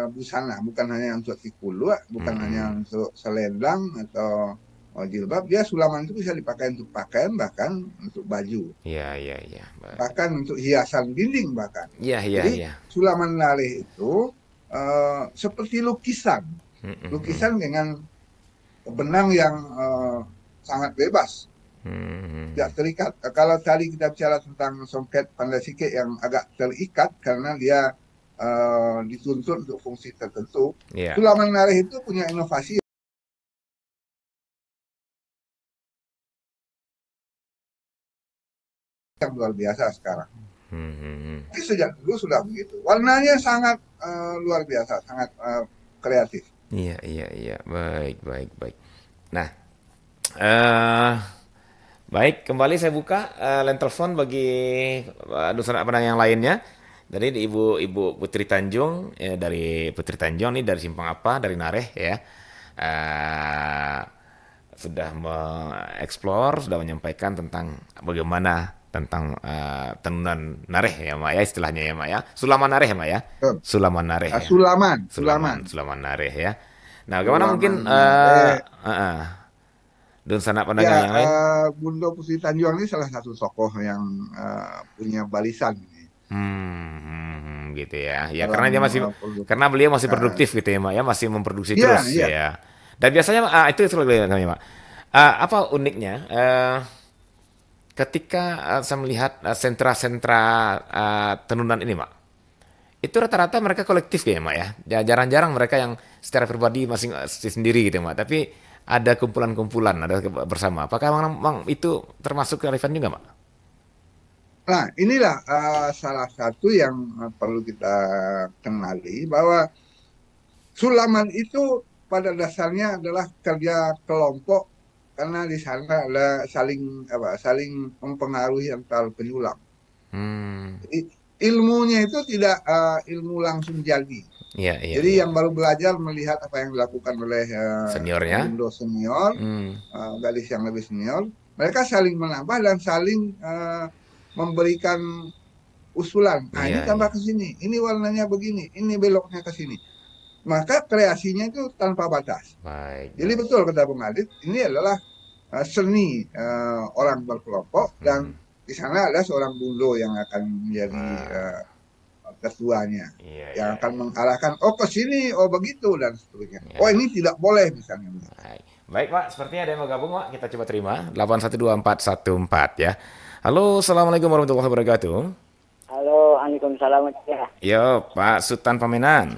busana, bukan hanya untuk tikulu, bukan hanya Mhm. untuk selendang atau jilbab. Dia Sulaman itu bisa dipakai untuk pakaian, bahkan untuk baju, Iya, iya, iya. Baik. bahkan untuk hiasan dinding bahkan. Iya, iya, Jadi iya. Sulaman Nare itu seperti lukisan, Mhm, mhm. lukisan dengan benang yang sangat bebas, tidak Mhm. terikat. Kalau tadi kita bicara tentang songket pandai sike yang agak terikat karena dia dituntut untuk fungsi tertentu, Iya. Sulaman Nareh itu punya inovasi yang luar biasa sekarang. Mhm. Tapi sejak dulu sudah begitu. Warnanya sangat luar biasa, sangat kreatif. Iya, iya, iya. Baik, baik, baik. Nah, eh baik, kembali saya buka line telepon bagi dosen penanya yang lainnya. Dari Ibu Ibu Putri Tanjung, dari Putri Tanjung nih dari Simpang Apa, dari Nareh ya. Eh, sudah mengeksplor, sudah menyampaikan tentang bagaimana tentang tenunan Nareh ya, Mak ya istilahnya ya, Mak ya. Sulaman Nareh ya, Mak ya. Sulaman Nareh ya. Sulaman, Sulaman, Sulaman Nareh ya. Nah, bagaimana Sulaman mungkin Nareh. dan sanak Ya, pandangan yang lain? Bundo Putri Tanjung ini salah satu tokoh yang punya barisan ini Gitu ya. Ya dalam karena dia masih produk. karena beliau masih Uh, produktif gitu ya, Mak ya, masih memproduksi iya, terus iya. ya. Dan biasanya itu selalu kami, Mak. Apa uniknya ketika saya melihat sentra-sentra tenunan ini, Mak. Itu rata-rata mereka kolektif ya, Mak ya. Jarang-jarang mereka yang secara pribadi masing sendiri gitu, Mak. Tapi ada kumpulan-kumpulan, ada bersama. Apakah memang itu termasuk kearifan juga, Mak? Nah, inilah salah satu yang perlu kita kenali bahwa sulaman itu pada dasarnya adalah kerja kelompok karena di sana ada saling mempengaruhi antar penyulam. Hmm, Jadi ilmunya itu tidak ilmu langsung jadi. iya, iya, Jadi iya. yang baru belajar melihat apa yang dilakukan oleh Seniornya? Bundo senior, Hmm. gadis yang lebih senior, mereka saling menambah dan saling memberikan usulan. Nah, ini Iya, tambah iya. ke sini, ini warnanya begini, ini beloknya ke sini. Maka kreasinya itu tanpa batas. Baik, Jadi baik. betul kata Bung Adit, ini adalah seni orang berkelompok dan Mhm. di sana ada seorang bundo yang akan menjadi Ah, ketuanya, iya, yang iya, akan iya. mengarahkan oh ke sini, oh begitu dan seterusnya. Oh Ya. ini tidak boleh misalnya. Baik. Baik, Pak. Sepertinya ada yang mau gabung, Pak. Kita coba terima. 812414 ya. Halo, Assalamualaikum warahmatullahi wabarakatuh. Halo, Waalaikumsalam ya. Yo, Pak Sultan Pamenan.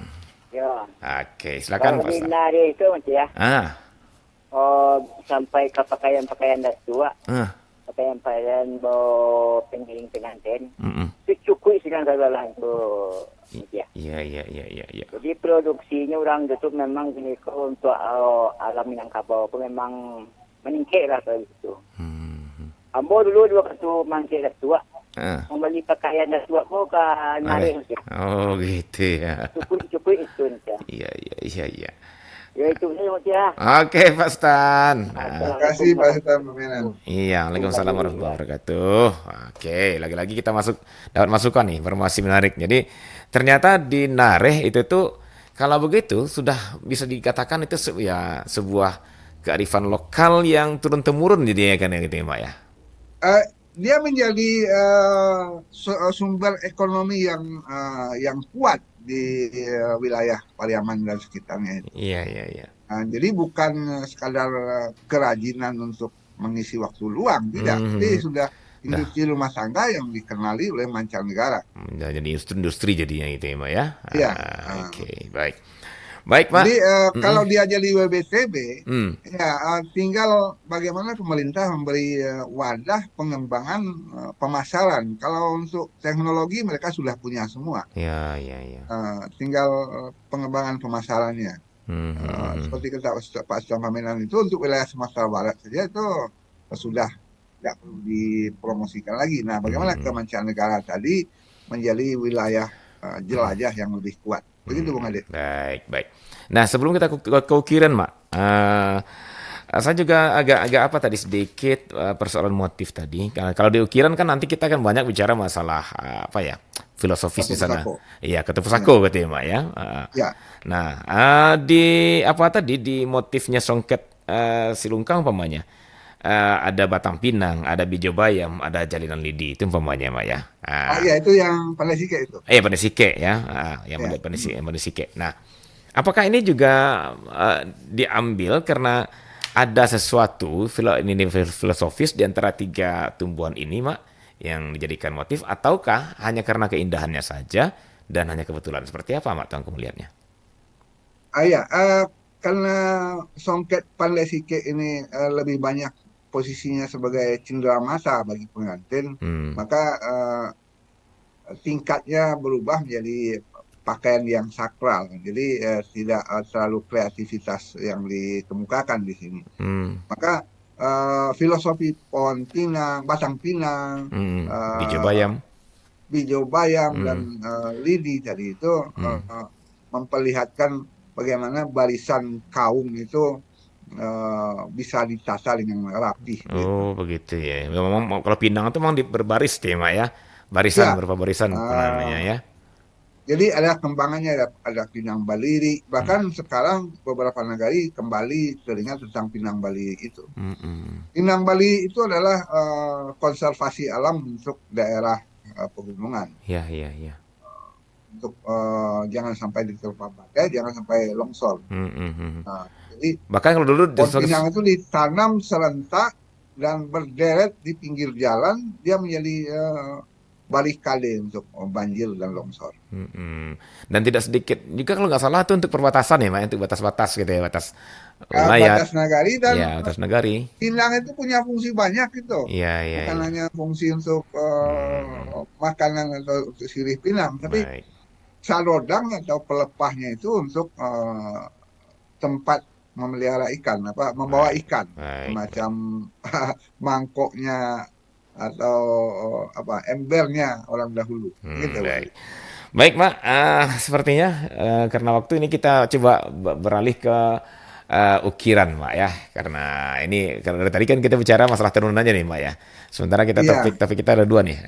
Ya, Oke, silakan kalau Pak di Sultan. nari itu Mas ya, Ah, sampai ke pakaian-pakaian dah tua, ah, pakaian-pakaian bawa pengiring pengantin, mm-mm. itu cukup sekarang segala itu Mas ya. Iya, iya, iya, iya, iya. Jadi produksinya orang itu memang gini kok untuk alam Minangkabau itu memang meningkat lah kalau itu. Hmm. Ambo dulu dua kartu mangkir dah tua, Ah, membeli pakaian dah tua mau ke boleh. nari Mas ya. Oh, gitu ya. Cukup itu Mas ya. Iya, iya, iya, iya. Ya itu saja Mas ya. Oke, Pak Stan. Terima Nah, kasih Assalamualaikum Pak Sultan warahmatullahi Peminan. iya, Waalaikumsalam wabarakatuh. warahmatullahi wabarakatuh. Oke, lagi-lagi kita dapat masukan nih, informasi menarik. Jadi, ternyata di Nareh itu tuh kalau begitu sudah bisa dikatakan itu ya sebuah kearifan lokal yang turun-temurun jadi ya kan ya gitu ya, Mbak ya. Eh, dia menjadi sumber ekonomi yang kuat di wilayah Pariaman dan sekitarnya itu. Iya, iya, iya. Nah, jadi bukan sekadar kerajinan untuk mengisi waktu luang, tidak. Tapi Mhm. sudah industri rumah tangga yang dikenali oleh mancanegara. Jadi industri jadinya itu ya, Mak ya. Iya. Oke, baik. Baik, Pak. Jadi kalau dia jadi WBTB, Hmm. ya tinggal bagaimana pemerintah memberi wadah pengembangan pemasaran. Kalau untuk teknologi mereka sudah punya semua, Ya. tinggal pengembangan pemasarannya. Seperti kata Pak Pamenan itu untuk wilayah Sumatera Barat saja itu sudah tidak perlu dipromosikan lagi. Nah, bagaimana ke mancanegara tadi menjadi wilayah jelajah yang lebih kuat. Begitu, Bung Ade. Baik. Nah, sebelum kita ke ukiran, Mak, saya juga agak apa tadi sedikit persoalan motif tadi. Kalau di ukiran kan nanti kita akan banyak bicara masalah apa ya, filosofis di sana. Iya, Ketu Pusako gitu ya, Mak ya. Ya. Nah, di apa tadi di motifnya songket Silungkang umpamanya. Ada batang pinang, ada bijo bayam, ada jalinan lidi, itu umpamanya, Mak ya. Ya itu yang pandai sike itu. Pandai sike ya, yang pandai sike. Nah, apakah ini juga diambil karena ada sesuatu ini filosofis di antara tiga tumbuhan ini, Mak, yang dijadikan motif, ataukah hanya karena keindahannya saja dan hanya kebetulan? Seperti apa, Mak, Tuanku melihatnya? Karena songket pandai sike ini lebih banyak posisinya sebagai cendramata bagi pengantin, maka tingkatnya berubah menjadi pakaian yang sakral. Jadi tidak terlalu kreativitas yang dikemukakan di sini. Maka filosofi pohon pinang, batang pinang, bijo bayam dan lidi tadi itu memperlihatkan bagaimana barisan kaum itu bisa ditata dengan rapi. Oh, begitu ya. Memang kalau pinang itu memang berbaris deh, Mak ya. Barisan, berapa barisan namanya ya. Jadi ada kembangannya, ada pinang baliri. Bahkan sekarang beberapa negari kembali teringat tentang pinang bali itu. Pinang bali itu adalah konservasi alam untuk daerah pegunungan. Iya. Untuk jangan sampai diterpa badai, jangan sampai longsor. Jadi bahkan kalau dulu pohon pinang itu ditanam serentak dan berderet di pinggir jalan, dia menjadi barikade untuk banjir dan longsor. Dan tidak sedikit juga kalau nggak salah itu untuk perbatasan ya, Mak, untuk batas-batas gitu ya, batas wilayah. Batas nagari dan batas nagari. Pinang itu punya fungsi banyak gitu. Bukan hanya fungsi untuk makanan atau untuk sirih pinang, tapi salodang atau pelepahnya itu untuk tempat memelihara ikan, membawa ikan, semacam mangkoknya atau embernya orang dahulu. Gitu. Baik, Mak, sepertinya karena waktu ini kita coba beralih ke ukiran, Mak ya, karena dari tadi kan kita bicara masalah tenunan aja nih, Mak ya. Sementara kita topik kita ada dua nih,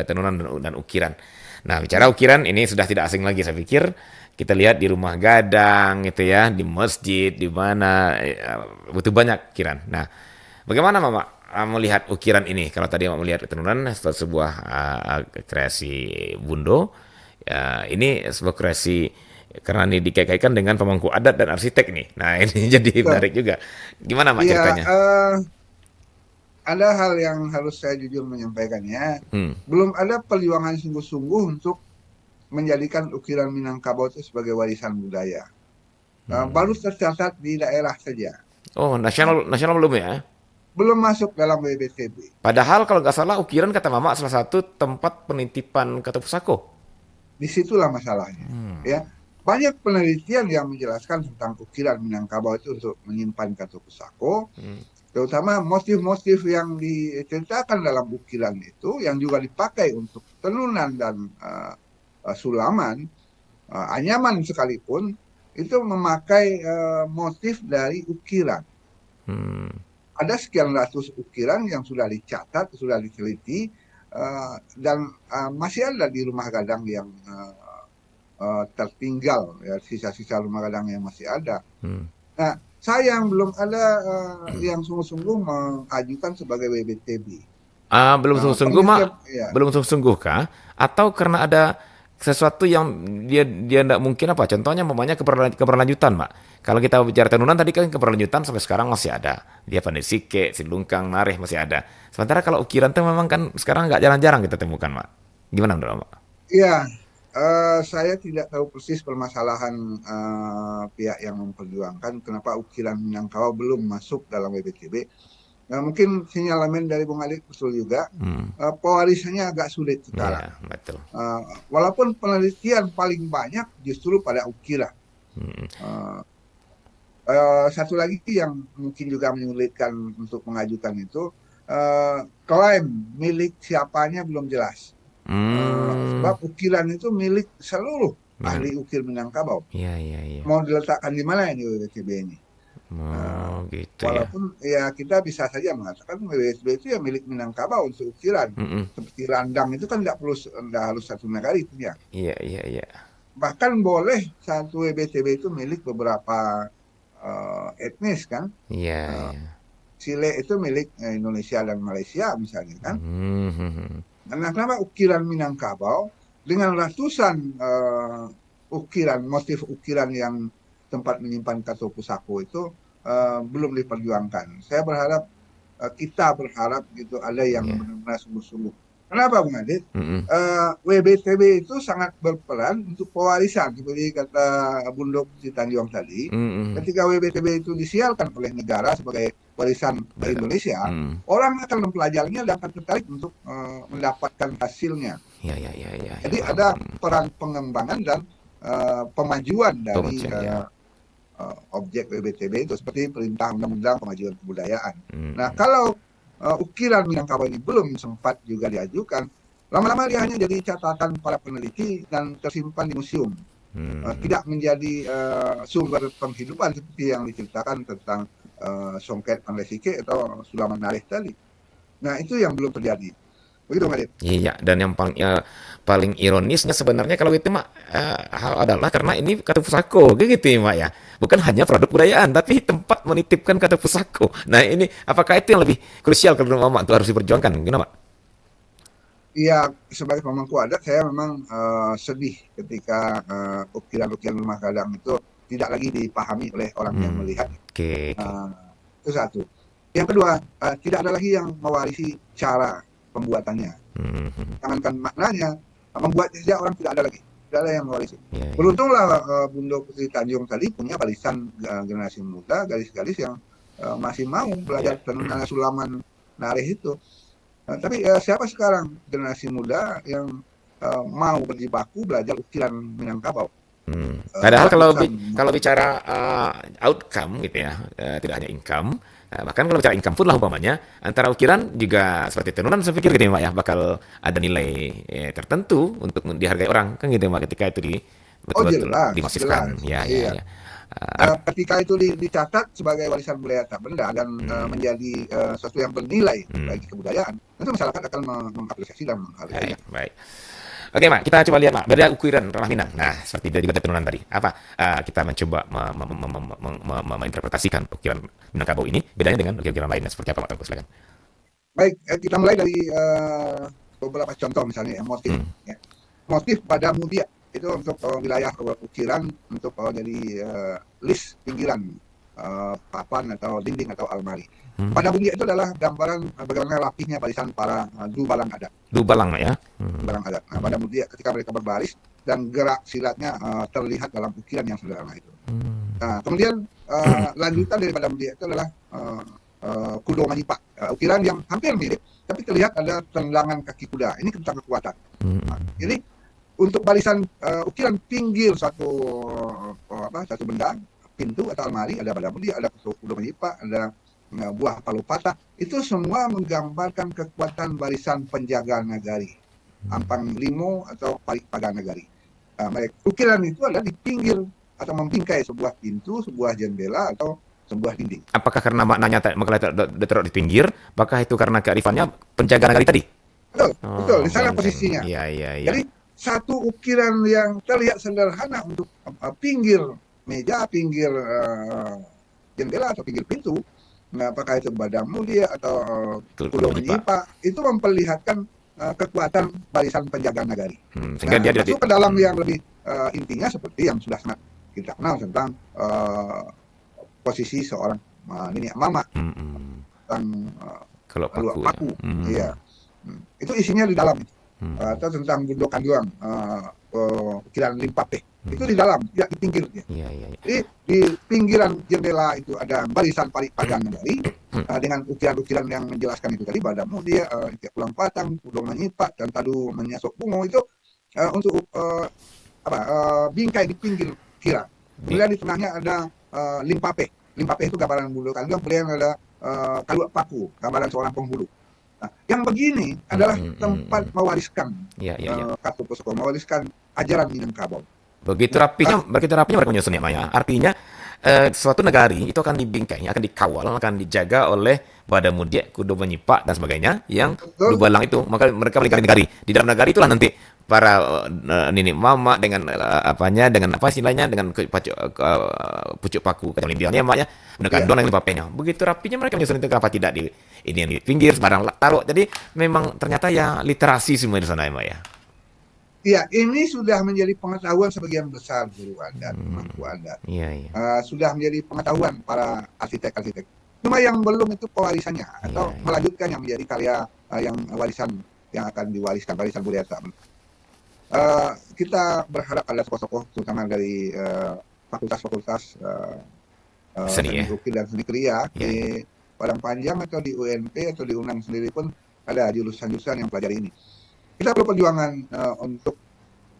tenunan dan ukiran. Nah, bicara ukiran ini sudah tidak asing lagi, saya pikir. Kita lihat di rumah gadang gitu ya, di masjid, di mana butuh banyak ukiran. Nah, bagaimana Mama melihat ukiran ini? Kalau tadi Mama melihat tenunan sebuah kreasi Bundo, ini sebuah kreasi karena ini dikaitkan dengan pemangku adat dan arsitek nih. Nah, ini jadi menarik juga. Gimana Mak ceritanya? Ada hal yang harus saya jujur menyampaikannya. Belum ada perjuangan sungguh-sungguh untuk menjadikan ukiran Minangkabau itu sebagai warisan budaya. Baru tercatat di daerah saja. Oh, nasional belum ya? Belum masuk dalam WBTB. Padahal kalau nggak salah ukiran kata Mama salah satu tempat penitipan Ketu Pusako. Disitulah masalahnya. Ya, banyak penelitian yang menjelaskan tentang ukiran Minangkabau itu untuk menyimpan Ketu Pusako. Terutama motif-motif yang diceritakan dalam ukiran itu yang juga dipakai untuk tenunan dan sulaman, anyaman sekalipun itu memakai motif dari ukiran. Ada sekian ratus ukiran yang sudah dicatat, sudah diteliti, dan masih ada di rumah gadang yang tertinggal, ya, sisa-sisa rumah gadang yang masih ada. Nah, sayang belum ada yang sungguh-sungguh mengajukan sebagai WBTB. Belum sungguh-sungguh, Mak? Belum sungguh-sungguh kah? Atau karena ada sesuatu yang dia tidak mungkin apa? Contohnya umpamanya keberlanjutan, Mak. Kalau kita bicara tenunan tadi kan keberlanjutan sampai sekarang masih ada. Dia pandai sike, silungkang, nareh masih ada. Sementara kalau ukiran tuh memang kan sekarang nggak jarang-jarang kita temukan, Mak. Gimana menurut Mak? Iya, saya tidak tahu persis permasalahan pihak yang memperjuangkan kenapa ukiran Minangkabau belum masuk dalam WBCB. Mungkin sinyalemen dari Bung Adit betul juga. Pewarisannya agak sulit sekarang. Iya, betul. Walaupun penelitian paling banyak justru pada ukiran. Satu lagi yang mungkin juga menyulitkan untuk mengajukan itu, klaim milik siapanya belum jelas. Sebab ukiran itu milik seluruh ahli ukir Minangkabau. Iya. Mau diletakkan di mana ini WBCB ini? Gitu ya. Walaupun ya kita bisa saja mengatakan WBCB itu ya milik Minangkabau untuk ukiran. Seperti randang itu kan nggak harus satu nagari punya. Iya. Bahkan boleh satu WBCB itu milik beberapa etnis kan. Iya. Chile itu milik Indonesia dan Malaysia misalnya kan. Karena kenapa ukiran Minangkabau dengan ratusan motif ukiran yang tempat menyimpan kato pusako itu belum diperjuangkan. Saya berharap kita berharap gitu ada yang benar-benar sungguh-sungguh. Kenapa Bung Adit? WBCB itu sangat berperan untuk pewarisan seperti kata Bundok Tanjung tadi. Ketika WBCB itu disiarkan oleh negara sebagai warisan dari Indonesia, orang akan mempelajarinya dan akan tertarik untuk mendapatkan hasilnya. Iya. Jadi ada peran pengembangan dan pemajuan dari objek WBCB itu seperti perintah undang-undang pemajuan kebudayaan. Nah, kalau ukiran Minangkabau ini belum sempat juga diajukan, lama-lama dia hanya jadi catatan para peneliti dan tersimpan di museum. Tidak menjadi sumber penghidupan seperti yang diceritakan tentang Songket Panglesike atau Sulaman Nareh tadi. Nah, itu yang belum terjadi. Begitu, Mbak Dit? Iya, dan yang paling ironisnya sebenarnya kalau itu Mak hal adalah karena ini kata pusako, gitu ya Mak ya. Bukan hanya produk budayaan, tapi tempat menitipkan kata pusako. Nah ini apakah itu yang lebih krusial kalau Mak itu harus diperjuangkan? Gimana Mak? Iya, sebagai pemangku adat saya memang sedih ketika ukiran-ukiran rumah gadang itu tidak lagi dipahami oleh orang yang melihat. Oke. Itu satu. Yang kedua, tidak ada lagi yang mewarisi cara pembuatannya. Jangankan maknanya, membuatnya saja orang tidak ada lagi. Tidak ada yang mewarisi. Beruntunglah Bundok Putri Tanjung tadi punya barisan generasi muda, gadis-gadis yang masih mau belajar tenunan Sulaman Nareh itu. Tapi siapa sekarang generasi muda yang mau berjibaku belajar ukiran Minangkabau? Padahal kalau bicara outcome gitu ya, tidak hanya income, bahkan kalau bicara income pun lah umpamanya, antara ukiran juga seperti tenunan saya pikir gitu ya Mak ya, bakal ada nilai tertentu untuk dihargai orang, kan gitu ya Mak, ketika itu betul-betul dimasifkan. Jelas. Ya. Ketika itu dicatat sebagai warisan budaya tak benda dan menjadi sesuatu yang bernilai bagi kebudayaan, tentu masyarakat akan mengapresiasi dan menghargai. Baik. Oke Mak, kita coba lihat Mak, beda ukiran Ramah Minang. Nah, seperti dia juga ada tenunan tadi. Apa kita mencoba menginterpretasikan ukiran Minangkabau ini bedanya dengan ukiran lainnya seperti apa Mak? Silakan. Baik, kita mulai dari beberapa contoh misalnya motif. Motif pada mudia itu untuk wilayah ukiran untuk jadi list pinggiran papan atau dinding atau almari. Pada mudia itu adalah gambaran bagaimana rapihnya barisan para dubalang adat. Dubalang ya. Dubalang adat. Nah, pada mudia ketika mereka berbaris dan gerak silatnya terlihat dalam ukiran yang sederhana itu. Nah, kemudian lanjutan daripada mudia itu adalah kudo manipak, ukiran yang hampir mirip, tapi terlihat ada tendangan kaki kuda. Ini tentang kekuatan. Nah, jadi untuk barisan ukiran pinggir satu benda, pintu atau almari, ada pada mudia, ada kudo manipak, ada buah palu patah, itu semua menggambarkan kekuatan barisan penjaga nagari, ampang limo atau paling nagari. Ukiran itu adalah di pinggir atau membingkai sebuah pintu, sebuah jendela atau sebuah dinding. Apakah karena maknanya ditaruh di pinggir? Apakah itu karena kearifannya penjaga nagari tadi? Betul, di sana posisinya. Iya. Jadi satu ukiran yang terlihat sederhana untuk pinggir meja, pinggir jendela atau pinggir pintu. Nah, apakah itu badang mulia atau kudo menyipak, itu memperlihatkan kekuatan barisan penjaga nagari. Sehingga dia masuk ke dalam yang lebih intinya seperti yang sudah sangat kita kenal tentang posisi seorang nenek mama, tentang kalau paku. Iya. Itu isinya di dalam itu. Atau tentang Bundo Kanjuang, ukiran Limpape. Itu di dalam, tidak di pinggir dia. Jadi di pinggiran jendela itu ada barisan Padan Nagari dengan ukiran-ukiran yang menjelaskan itu tadi, Badamu dia, Pulang Patang, Pudong Manyipak, dan Tadu Menyasok Bungo itu untuk bingkai di pinggir kira. Kemudian di tengahnya ada Limpape. Limpape itu gambaran Bundo Kanjuang, kemudian ada Kaluak Paku, gambaran seorang penghulu. Nah, yang begini adalah tempat mewariskan Katu Pusoko, mewariskan ajaran Minangkabau. Begitu rapinya mereka menyusun ya, Maya. Artinya suatu negari itu akan dibingkai, akan dikawal, akan dijaga oleh Badamudia, Kudo Menyipak dan sebagainya yang Lubalang itu. Maka mereka melingkari negari. Di dalam negari itulah nanti para nenek mama dengan dengan apa istilahnya, dengan pucuk paku kacang lindiannya maknya, dengan kandong dan papenya. Begitu rapinya mereka menyusun itu, apa tidak di ini yang di pinggir sembarang taruh. Jadi memang ternyata ya literasi semua di sana ya, Maya. Iya, ini sudah menjadi pengetahuan sebagian besar guru adat, pemangku adat. Sudah menjadi pengetahuan para arsitek-arsitek. Cuma yang belum itu pewarisannya atau melanjutkan yang menjadi karya yang warisan yang akan diwariskan, warisan budaya tak. Kita berharap ada tokoh-tokoh terutama dari fakultas-fakultas seni lukis dan seni kriya di Padang Panjang atau di UNP atau di UNAM sendiri pun ada jurusan-jurusan yang pelajari ini. Kita perlu perjuangan untuk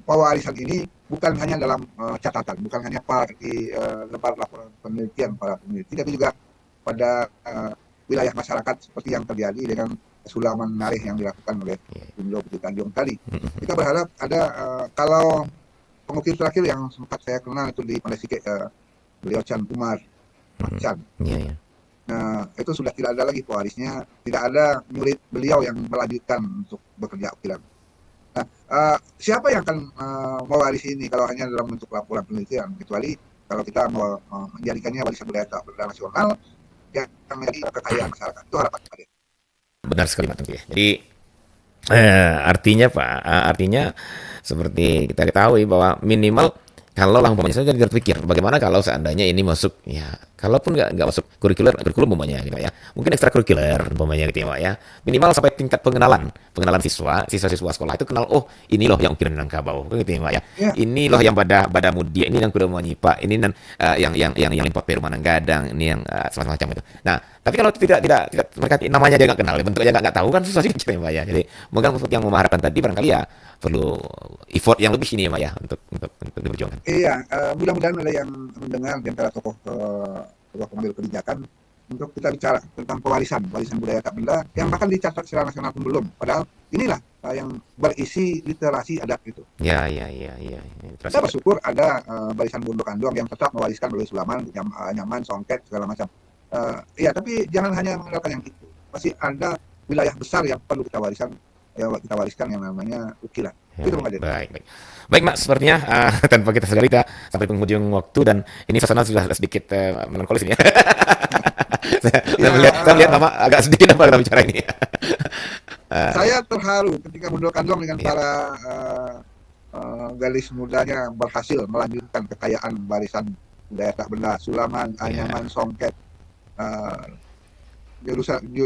pewarisan ini bukan hanya dalam catatan, bukan hanya di lembar laporan penelitian para peneliti, tapi juga pada wilayah masyarakat seperti yang terjadi dengan sulaman narih yang dilakukan oleh Bundo Putri Tanjung tadi. Kita berharap ada kalau pengukir terakhir yang sempat saya kenal itu di Pandai Sike, beliau Chan Kumar Chan. Nah, itu sudah tidak ada lagi pewarisnya, tidak ada murid beliau yang melanjutkan untuk bekerja ukiran. Nah, siapa yang akan mewarisi ini kalau hanya dalam bentuk laporan penelitian, kecuali kalau kita mau menjadikannya warisan budaya tak benda nasional yang menjadi kekayaan masyarakat. Itu harapan kita. Benar sekali, Pak Tengku. Jadi artinya Pak, artinya seperti kita ketahui bahwa minimal kalau umpamanya saya jadi terpikir bagaimana kalau seandainya ini masuk, ya kalaupun nggak masuk kurikulum umpamanya gitu ya, mungkin ekstrakurikuler umpamanya gitu ya Pak ya, minimal sampai tingkat pengenalan siswa sekolah itu kenal, oh ini loh yang ukiran Minangkabau gitu ya Pak ya, ini loh yang Badamudia, ini yang Kudo Menyipak, ini yang Limpape Rumah Gadang, ini yang semacam itu. Nah tapi kalau tidak mereka namanya dia nggak kenal, bentuknya nggak tahu kan susah sih gitu ya Pak ya. Jadi mungkin yang mengharapkan tadi barangkali ya perlu effort yang lebih ini ya Pak ya untuk diperjuangkan. Iya, mudah-mudahan ada yang mendengar di antara tokoh pengambil kebijakan untuk kita bicara tentang warisan budaya tak benda yang bahkan dicatat secara nasional pun belum. Padahal inilah yang berisi literasi adat itu. Iya. Kita bersyukur ada barisan Bundo Kanjuang yang tetap mewariskan berbagai sulaman, nyaman, songket segala macam. Iya, tapi jangan hanya mengandalkan yang itu. Masih ada wilayah besar yang perlu kita wariskan yang namanya ukiran. Itu Baik, Mak, sepertinya tanpa kita sadari kita sampai penghujung waktu dan ini suasana sudah sedikit melankolis ini ya. Saya melihat Mama agak sedikit apa dalam bicara ini. Saya terharu ketika Bundo Kanjuang dengan para galis mudanya berhasil melanjutkan kekayaan barisan budaya tak benda, sulaman, anyaman, songket.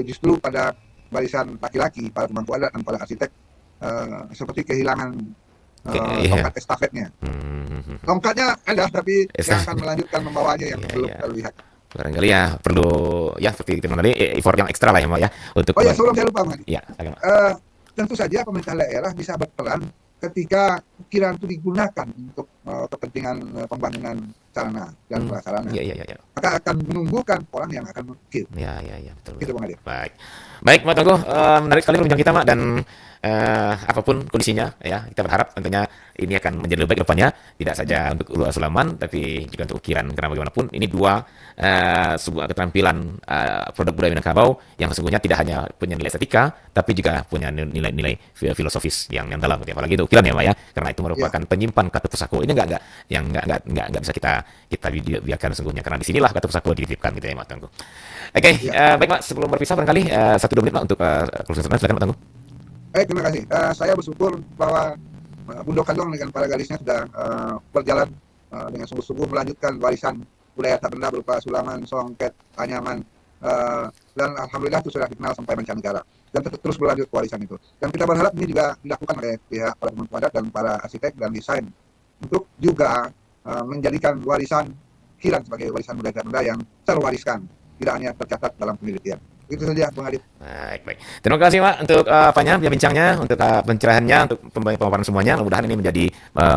Justru pada barisan laki-laki, para pemangku adat dan para arsitek seperti kehilangan tongkat estafetnya. Tongkatnya ada, tapi yang akan melanjutkan membawanya yang belum terlihat. Barangkali ya perlu ya seperti kita tadi effort yang ekstra lah ya Mak ya untuk. Sebelum saya lupa Mak. Ya, tentu saja pemerintah daerah bisa berperan ketika ukiran itu digunakan untuk kepentingan pembangunan sarana dan prasarana. Maka akan menumbuhkan orang yang akan mengukir. Betul. Gitu Bang Ade. Baik, Mak Tengku, menarik sekali perbincangan kita Mak, dan apapun kondisinya ya kita berharap tentunya ini akan menjadi lebih baik depannya, tidak saja untuk ulu sulaman tapi juga untuk ukiran, karena bagaimanapun ini dua sebuah keterampilan produk budaya Minangkabau yang sesungguhnya tidak hanya punya nilai estetika tapi juga punya nilai-nilai filosofis yang dalam, apalagi itu ukiran ya Mak ya, karena itu merupakan penyimpan Katu Pusako. Ini nggak bisa kita biarkan sesungguhnya, karena disinilah Katu Pusako dititipkan gitu ya Mak Tengku. Oke, baik Mak, sebelum berpisah barangkali 1-2 menit Mak untuk closing statement, silakan Mak Tengku. Baik, terima kasih. Saya bersyukur bahwa Bundo Kandong dengan para gadisnya sudah berjalan dengan sungguh-sungguh melanjutkan warisan budaya tak benda berupa sulaman, songket, anyaman, dan alhamdulillah itu sudah dikenal sampai mancanegara dan terus berlanjut warisan itu. Dan kita berharap ini juga dilakukan oleh pihak para pemangku adat dan para arsitek dan desain untuk juga menjadikan warisan Kiran sebagai warisan budaya tak benda yang terwariskan, tidak hanya tercatat dalam penelitian. Itu saja, Bung Adit. Baik. Terima kasih, Pak, untuk bincangnya, untuk pencerahannya, untuk pemaparan semuanya. Mudah-mudahan ini menjadi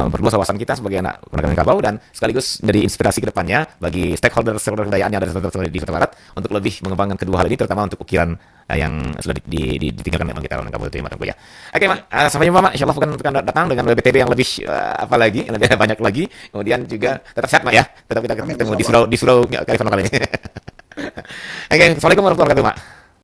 berluas wawasan kita sebagai anak Minangkabau dan sekaligus menjadi inspirasi ke depannya bagi stakeholder kebudayaan yang ada di Sumatera Barat untuk lebih mengembangkan kedua hal ini, terutama untuk ukiran yang sudah ditinggalkan oleh kita Minangkabau itu ya. Oke, Pak. Sampai jumpa, Pak. Insyaallah akan datang dengan BPTB yang lebih yang lebih banyak lagi. Kemudian juga tetap sehat, Pak ya. Tetap kita ketemu di Surau Kalimantan kali ini. Oke, assalamualaikum warahmatullahi wabarakatuh, Pak.